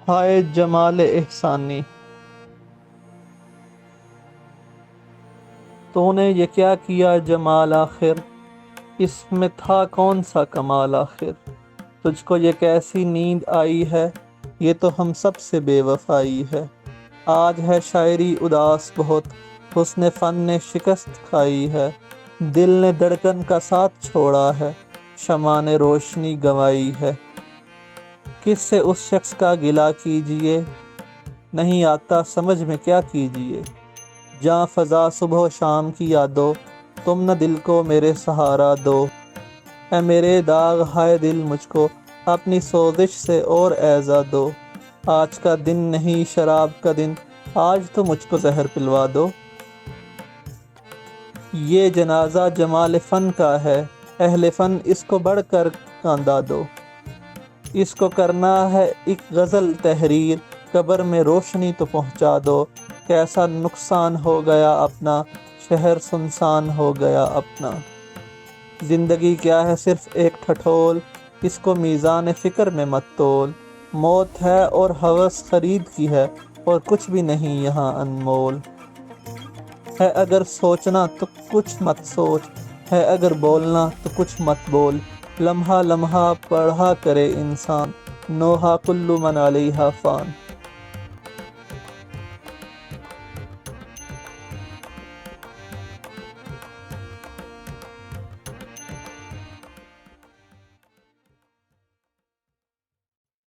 ہائے جمال احسانی، تو نے یہ کیا کیا جمال آخر، اس میں تھا کون سا کمال آخر، تجھ کو یہ کیسی نیند آئی ہے، یہ تو ہم سب سے بے وفائی ہے۔ آج ہے شاعری اداس بہت، حسن فن نے شکست کھائی ہے، دل نے دھڑکن کا ساتھ چھوڑا ہے، شمع نے روشنی گنوائی ہے۔ کس سے اس شخص کا گلہ کیجیے، نہیں آتا سمجھ میں کیا کیجیے۔ جاں فضا صبح و شام کی یادو، تم نہ دل کو میرے سہارا دو۔ اے میرے داغ ہائے دل مجھ کو، اپنی سوزش سے اور ایذا دو۔ آج کا دن نہیں شراب کا دن، آج تو مجھ کو زہر پلوا دو۔ یہ جنازہ جمال فن کا ہے، اہل فن اس کو بڑھ کر کاندا دو۔ اس کو کرنا ہے ایک غزل تحریر، قبر میں روشنی تو پہنچا دو۔ کیسا نقصان ہو گیا اپنا، شہر سنسان ہو گیا اپنا۔ زندگی کیا ہے صرف ایک ٹھٹھول، اس کو میزان فکر میں مت تول۔ موت ہے اور ہوس خرید کی ہے، اور کچھ بھی نہیں یہاں انمول۔ ہے اگر سوچنا تو کچھ مت سوچ، ہے اگر بولنا تو کچھ مت بول۔ لمحہ لمحہ پڑھا کرے انسان، نوحہ کل من علیہا فان۔